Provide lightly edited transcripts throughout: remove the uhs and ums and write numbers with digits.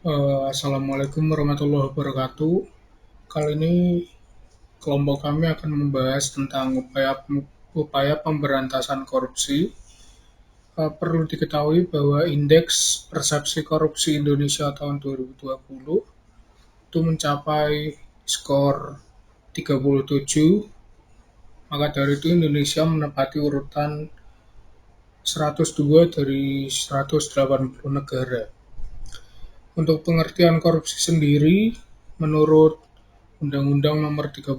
Assalamualaikum warahmatullahi wabarakatuh. Kali ini kelompok kami akan membahas tentang upaya pemberantasan korupsi. Perlu diketahui bahwa indeks persepsi korupsi Indonesia tahun 2020 itu mencapai skor 37. Maka dari itu Indonesia menempati urutan 102 dari 180 negara. Untuk pengertian korupsi sendiri, menurut Undang-Undang Nomor 31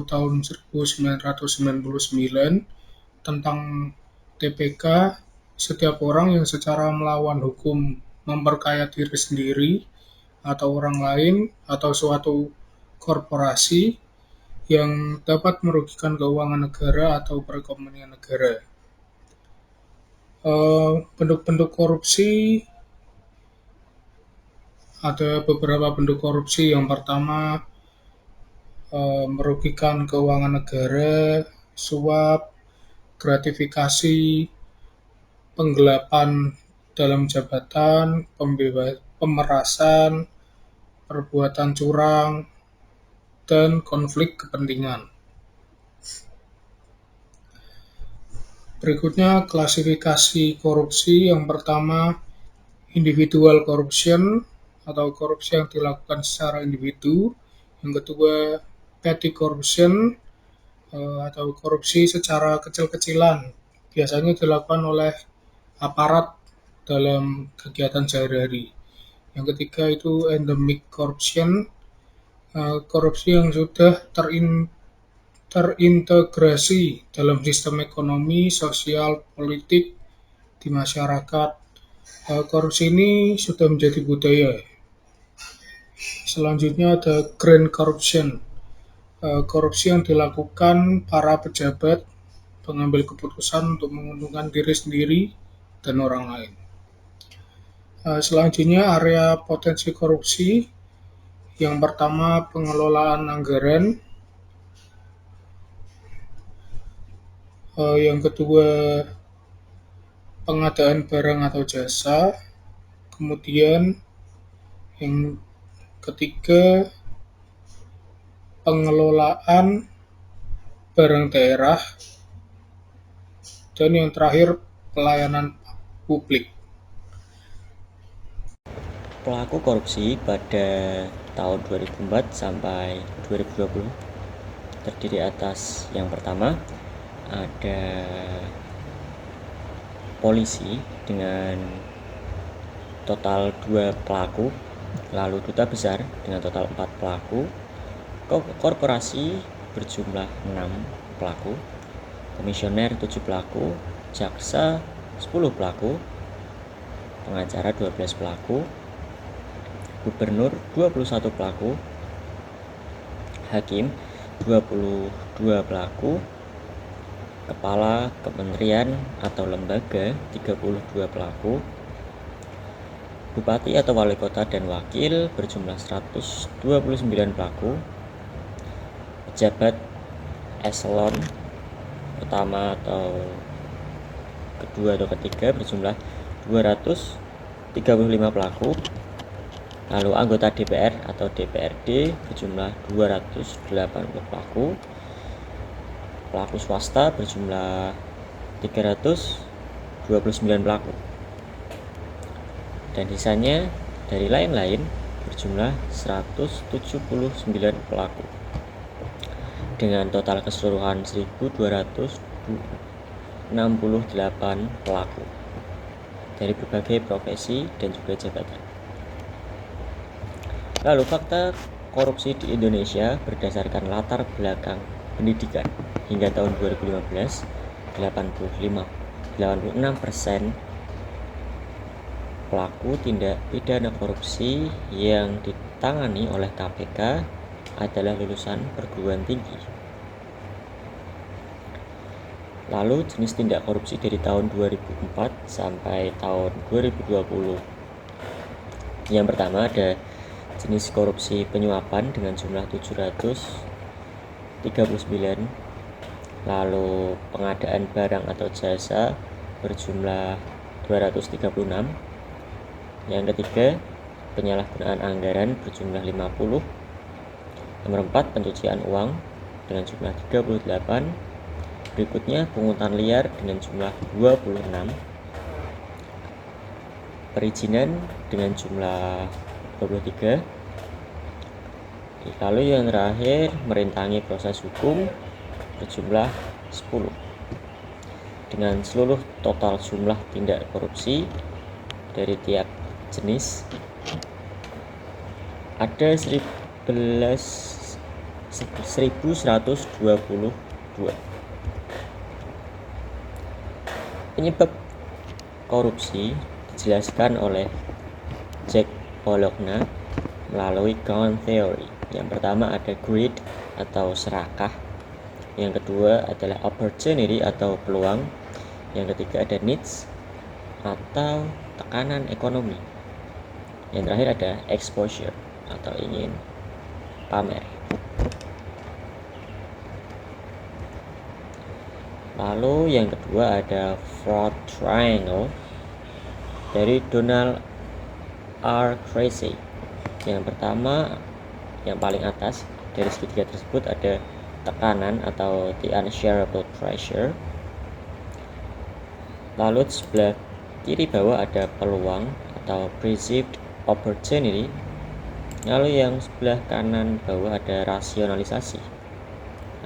Tahun 1999 tentang TPK, setiap orang yang secara melawan hukum memperkaya diri sendiri atau orang lain atau suatu korporasi yang dapat merugikan keuangan negara atau perekonomian negara. Bentuk-bentuk korupsi ada beberapa bentuk korupsi. Yang pertama, merugikan keuangan negara, suap, gratifikasi, penggelapan dalam jabatan, pemerasan, perbuatan curang, dan konflik kepentingan. Berikutnya klasifikasi korupsi. Yang pertama, individual corruption atau korupsi yang dilakukan secara individu. Yang kedua, petty corruption atau korupsi secara kecil-kecilan, biasanya dilakukan oleh aparat dalam kegiatan sehari-hari. Yang ketiga itu endemic corruption, korupsi yang sudah terintegrasi dalam sistem ekonomi, sosial, politik di masyarakat. Korupsi ini sudah menjadi budaya. Selanjutnya ada grand corruption, korupsi yang dilakukan para pejabat pengambil keputusan untuk menguntungkan diri sendiri dan orang lain. Selanjutnya area potensi korupsi. Yang pertama pengelolaan anggaran, yang kedua pengadaan barang atau jasa, kemudian yang ketiga pengelolaan barang daerah, dan yang terakhir pelayanan publik. Pelaku korupsi pada tahun 2004 sampai 2020 terdiri atas yang pertama ada polisi dengan total 2 pelaku, lalu duta besar dengan total 4 pelaku, korporasi berjumlah 6 pelaku, komisioner 7 pelaku, jaksa 10 pelaku, pengacara 12 pelaku, gubernur 21 pelaku, hakim 22 pelaku, kepala kementerian atau lembaga 32 pelaku, bupati atau wali kota dan wakil berjumlah 129 pelaku, pejabat eselon pertama atau kedua atau ketiga berjumlah 235 pelaku, lalu anggota DPR atau DPRD berjumlah 280 pelaku, pelaku swasta berjumlah 329 pelaku, dan sisanya dari lain-lain berjumlah 179 pelaku dengan total keseluruhan 1.268 pelaku dari berbagai profesi dan juga jabatan. Lalu fakta korupsi di Indonesia berdasarkan latar belakang pendidikan hingga tahun 2015, 86% pelaku tindak pidana korupsi yang ditangani oleh KPK adalah lulusan perguruan tinggi. Lalu jenis tindak korupsi dari tahun 2004 sampai tahun 2020. Yang pertama ada jenis korupsi penyuapan dengan jumlah 739, lalu pengadaan barang atau jasa berjumlah 236. Yang ketiga, penyalahgunaan anggaran berjumlah 50. Nomor 4, pencucian uang dengan jumlah 38. Berikutnya pungutan liar dengan jumlah 26. Perizinan dengan jumlah 23. Lalu yang terakhir, merintangi proses hukum berjumlah 10. Dengan seluruh total jumlah tindak korupsi dari tiap jenis ada 1122. Penyebab korupsi dijelaskan oleh Jack Bologna melalui Gun Theory. Yang pertama ada greed atau serakah. Yang kedua adalah opportunity atau peluang. Yang ketiga ada needs atau tekanan ekonomi. Yang terakhir ada exposure atau ingin pamer. Lalu yang kedua ada fraud triangle dari Donald R. Tracy. Yang pertama, yang paling atas dari segitiga tersebut ada tekanan atau the unshareable pressure. Lalu di sebelah kiri bawah ada peluang atau perceived opportunity. Lalu yang sebelah kanan bawah ada rasionalisasi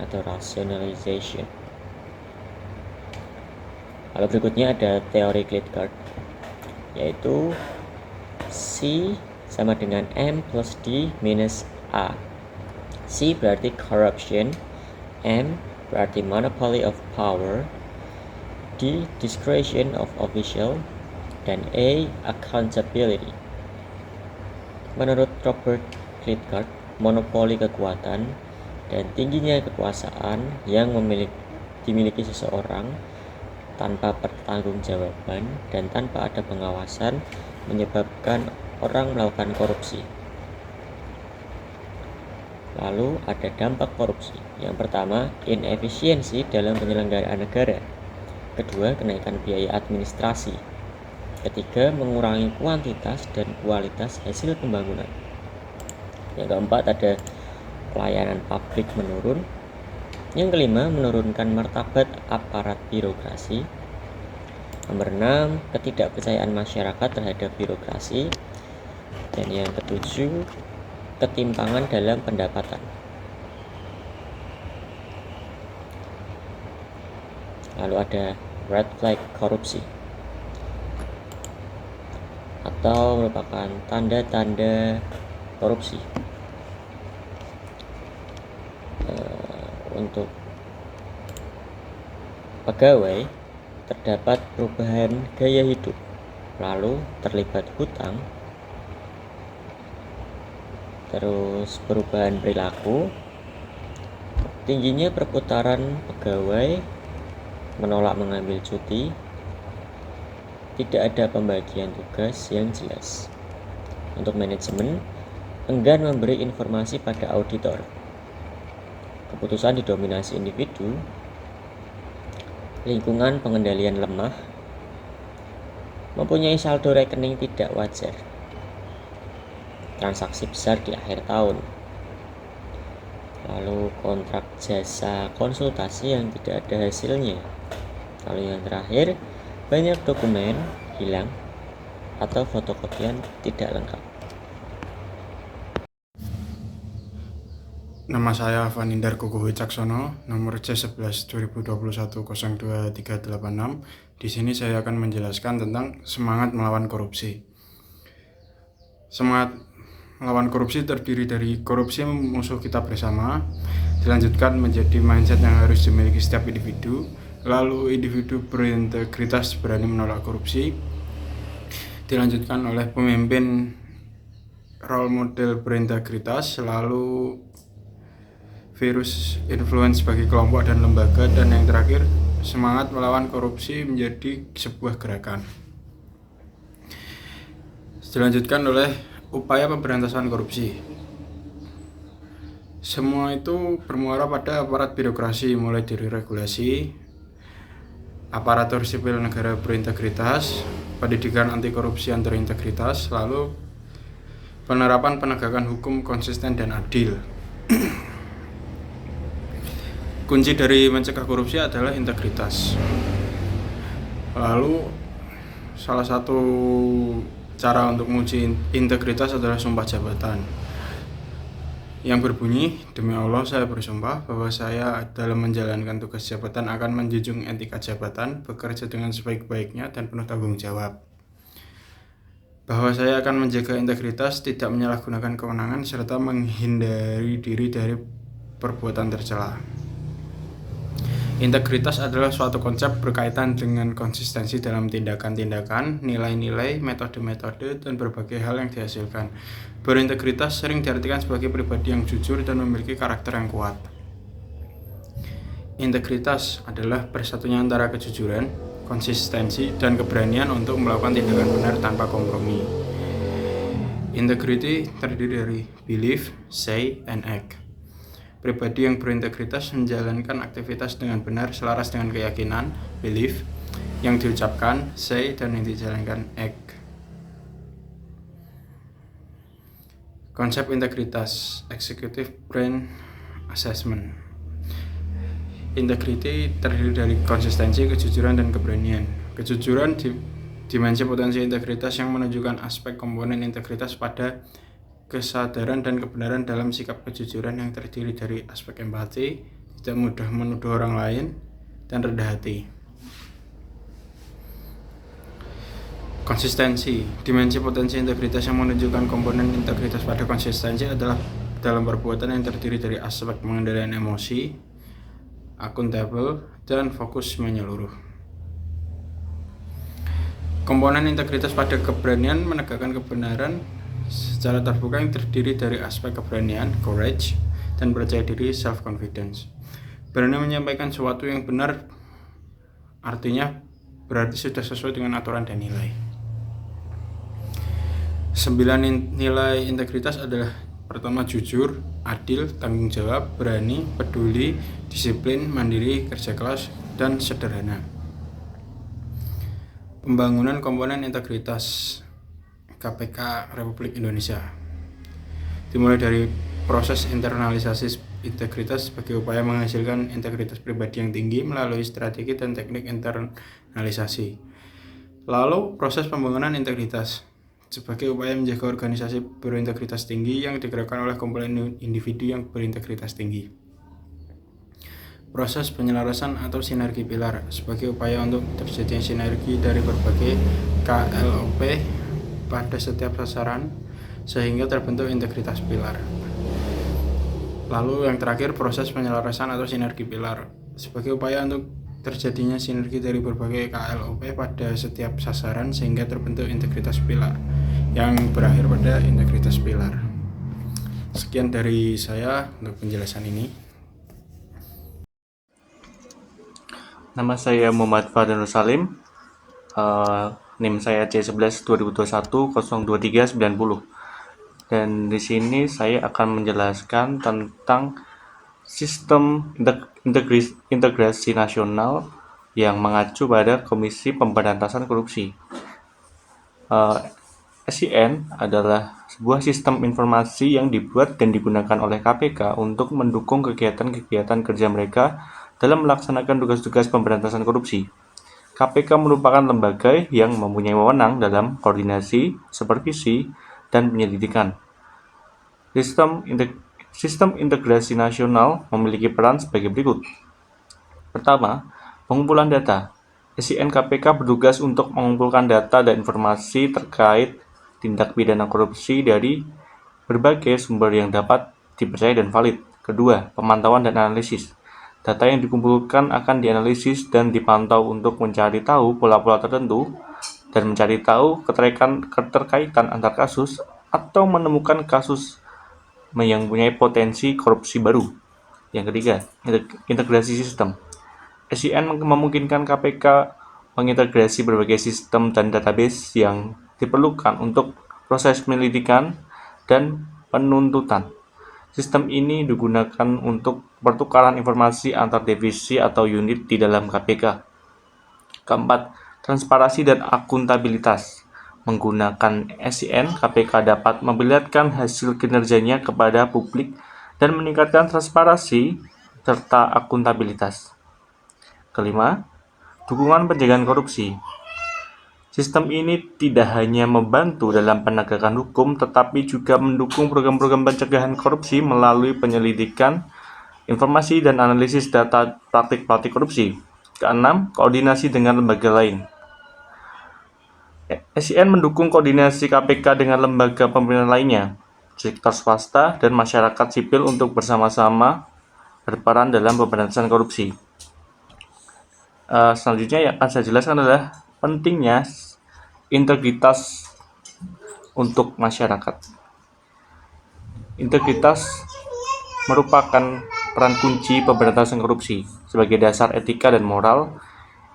atau rationalization. Lalu berikutnya ada teori Klitgaard, yaitu C sama dengan M plus D minus A. C berarti corruption, M berarti monopoly of power, D discretion of official, dan A accountability. Menurut Robert Klitgaard, monopoli kekuatan dan tingginya kekuasaan yang dimiliki seseorang tanpa pertanggungjawaban dan tanpa ada pengawasan menyebabkan orang melakukan korupsi. Lalu ada dampak korupsi. Yang pertama, inefisiensi dalam penyelenggaraan negara. Kedua, kenaikan biaya administrasi. Ketiga, mengurangi kuantitas dan kualitas hasil pembangunan. Yang keempat, ada pelayanan publik menurun. Yang kelima, menurunkan martabat aparat birokrasi. Nomor 6, ketidakpercayaan masyarakat terhadap birokrasi. Dan yang ketujuh, ketimpangan dalam pendapatan. Lalu ada red flag korupsi atau merupakan tanda-tanda korupsi. Untuk pegawai terdapat perubahan gaya hidup, lalu terlibat hutang, terus perubahan perilaku, tingginya perputaran pegawai, menolak mengambil cuti, tidak ada pembagian tugas yang jelas. Untuk manajemen, enggan memberi informasi pada auditor. Keputusan didominasi individu, lingkungan pengendalian lemah, mempunyai saldo rekening tidak wajar, transaksi besar di akhir tahun, lalu kontrak jasa konsultasi yang tidak ada hasilnya, lalu yang terakhir banyak dokumen hilang atau fotokopian tidak lengkap. Nama saya Vanindar Kukuh Wicaksono, nomor C11 2021 023386. Di sini saya akan menjelaskan tentang semangat melawan korupsi. Semangat melawan korupsi terdiri dari korupsi musuh kita bersama, dilanjutkan menjadi mindset yang harus dimiliki setiap individu, lalu individu berintegritas berani menolak korupsi, dilanjutkan oleh pemimpin role model berintegritas, lalu virus influence bagi kelompok dan lembaga, dan yang terakhir semangat melawan korupsi menjadi sebuah gerakan. Dilanjutkan oleh upaya pemberantasan korupsi. Semua itu bermuara pada aparat birokrasi, mulai dari regulasi, aparatur sipil negara berintegritas, pendidikan anti korupsi yang terintegritas, lalu penerapan penegakan hukum konsisten dan adil. Kunci dari mencegah korupsi adalah integritas. Lalu salah satu cara untuk menguji integritas adalah sumpah jabatan yang berbunyi, demi Allah saya bersumpah bahwa saya dalam menjalankan tugas jabatan akan menjunjung etika jabatan, bekerja dengan sebaik-baiknya dan penuh tanggung jawab. Bahwa saya akan menjaga integritas, tidak menyalahgunakan kewenangan, serta menghindari diri dari perbuatan tercela. Integritas adalah suatu konsep berkaitan dengan konsistensi dalam tindakan-tindakan, nilai-nilai, metode-metode, dan berbagai hal yang dihasilkan. Berintegritas sering diartikan sebagai pribadi yang jujur dan memiliki karakter yang kuat. Integritas adalah persatunya antara kejujuran, konsistensi, dan keberanian untuk melakukan tindakan benar tanpa kompromi. Integrity terdiri dari believe, say, and act. Pribadi yang berintegritas menjalankan aktivitas dengan benar selaras dengan keyakinan, belief, yang diucapkan, say, dan yang dijalankan, act. Konsep integritas, executive brain assessment. Integrity terdiri dari konsistensi, kejujuran, dan keberanian. Kejujuran dimensi potensi integritas yang menunjukkan aspek komponen integritas pada kesadaran dan kebenaran dalam sikap kejujuran yang terdiri dari aspek empati, tidak mudah menuduh orang lain, dan rendah hati. Konsistensi, dimensi potensi integritas yang menunjukkan komponen integritas pada konsistensi adalah dalam perbuatan yang terdiri dari aspek pengendalian emosi, akuntabel, dan fokus menyeluruh. Komponen integritas pada keberanian menegakkan kebenaran secara terbuka yang terdiri dari aspek keberanian, courage, dan percaya diri, self-confidence. Berani menyampaikan sesuatu yang benar artinya berarti sudah sesuai dengan aturan dan nilai. 9 nilai integritas adalah pertama jujur, adil, tanggung jawab, berani, peduli, disiplin, mandiri, kerja keras, dan sederhana. Pembangunan komponen integritas KPK Republik Indonesia dimulai dari proses internalisasi integritas sebagai upaya menghasilkan integritas pribadi yang tinggi melalui strategi dan teknik internalisasi. Lalu proses pembangunan integritas sebagai upaya menjaga organisasi berintegritas tinggi yang digerakkan oleh komponen individu yang berintegritas tinggi. Proses penyelarasan atau sinergi pilar sebagai upaya untuk terjadinya sinergi dari berbagai KLOP pada setiap sasaran sehingga terbentuk integritas pilar. Lalu yang terakhir proses penyelarasan atau sinergi pilar sebagai upaya untuk terjadinya sinergi dari berbagai KLOP pada setiap sasaran sehingga terbentuk integritas pilar yang berakhir pada integritas pilar. Sekian dari saya untuk penjelasan ini. Nama saya Muhammad Fadil Salim. NIM saya C11 2021 02390. Dan di sini saya akan menjelaskan tentang sistem integrasi nasional yang mengacu pada Komisi Pemberantasan Korupsi. SIN adalah sebuah sistem informasi yang dibuat dan digunakan oleh KPK untuk mendukung kegiatan-kegiatan kerja mereka dalam melaksanakan tugas-tugas pemberantasan korupsi. KPK merupakan lembaga yang mempunyai wewenang dalam koordinasi, supervisi, dan penyelidikan. Sistem integrasi nasional memiliki peran sebagai berikut. Pertama, pengumpulan data. SIN KPK bertugas untuk mengumpulkan data dan informasi terkait tindak pidana korupsi dari berbagai sumber yang dapat dipercaya dan valid. Kedua, pemantauan dan analisis. Data yang dikumpulkan akan dianalisis dan dipantau untuk mencari tahu pola-pola tertentu dan mencari tahu keterkaitan antar kasus atau menemukan kasus yang mempunyai potensi korupsi baru. Yang ketiga, integrasi sistem. SIN memungkinkan KPK mengintegrasi berbagai sistem dan database yang diperlukan untuk proses penyelidikan dan penuntutan. Sistem ini digunakan untuk pertukaran informasi antar divisi atau unit di dalam KPK. Keempat, transparansi dan akuntabilitas. Menggunakan SIN, KPK dapat memperlihatkan hasil kinerjanya kepada publik dan meningkatkan transparansi serta akuntabilitas. Kelima, dukungan pencegahan korupsi. Sistem ini tidak hanya membantu dalam penegakan hukum, tetapi juga mendukung program-program pencegahan korupsi melalui penyelidikan, informasi, dan analisis data praktik-praktik korupsi. Keenam, koordinasi dengan lembaga lain. SIN mendukung koordinasi KPK dengan lembaga pemerintah lainnya, sektor swasta, dan masyarakat sipil untuk bersama-sama berperan dalam pemberantasan korupsi. Selanjutnya yang akan saya jelaskan adalah pentingnya integritas untuk masyarakat. Integritas merupakan peran kunci pemberantasan korupsi. Sebagai dasar etika dan moral,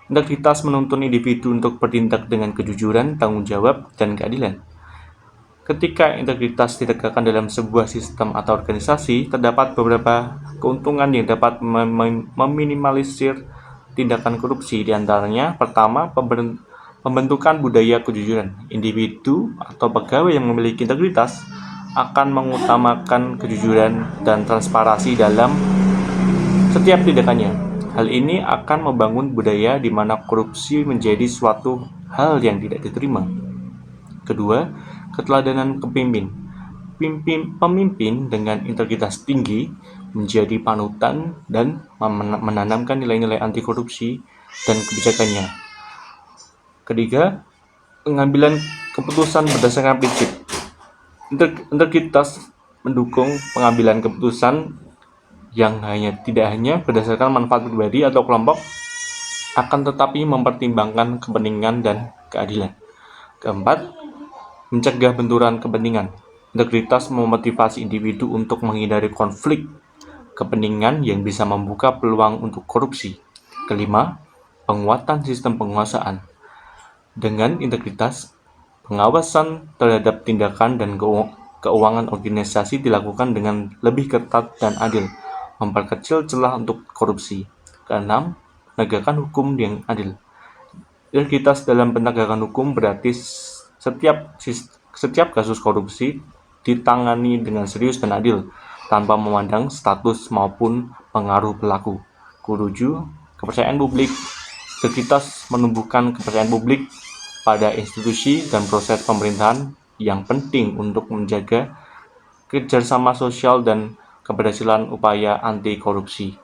integritas menuntun individu untuk bertindak dengan kejujuran, tanggung jawab, dan keadilan. Ketika integritas ditegakkan dalam sebuah sistem atau organisasi, terdapat beberapa keuntungan yang dapat meminimalisir tindakan korupsi. Di antaranya, pertama, pembentukan budaya kejujuran. Individu atau pegawai yang memiliki integritas akan mengutamakan kejujuran dan transparansi dalam setiap tindakannya. Hal ini akan membangun budaya di mana korupsi menjadi suatu hal yang tidak diterima. Kedua, keteladanan kepemimpin. Pemimpin dengan integritas tinggi menjadi panutan dan menanamkan nilai-nilai anti korupsi dan kebijakannya. Ketiga, pengambilan keputusan berdasarkan prinsip. Integritas mendukung pengambilan keputusan yang tidak hanya berdasarkan manfaat pribadi atau kelompok, akan tetapi mempertimbangkan kepentingan dan keadilan. Keempat, mencegah benturan kepentingan. Integritas memotivasi individu untuk menghindari konflik kepentingan yang bisa membuka peluang untuk korupsi. Kelima, penguatan sistem penguasaan. Dengan integritas, pengawasan terhadap tindakan dan keuangan organisasi dilakukan dengan lebih ketat dan adil, memperkecil celah untuk korupsi. Keenam, penegakan hukum yang adil. Integritas dalam penegakan hukum berarti setiap kasus korupsi ditangani dengan serius dan adil, tanpa memandang status maupun pengaruh pelaku. Ketujuh, kepercayaan publik. Integritas menumbuhkan kepercayaan publik pada institusi dan proses pemerintahan yang penting untuk menjaga kerjasama sosial dan keberhasilan upaya anti korupsi.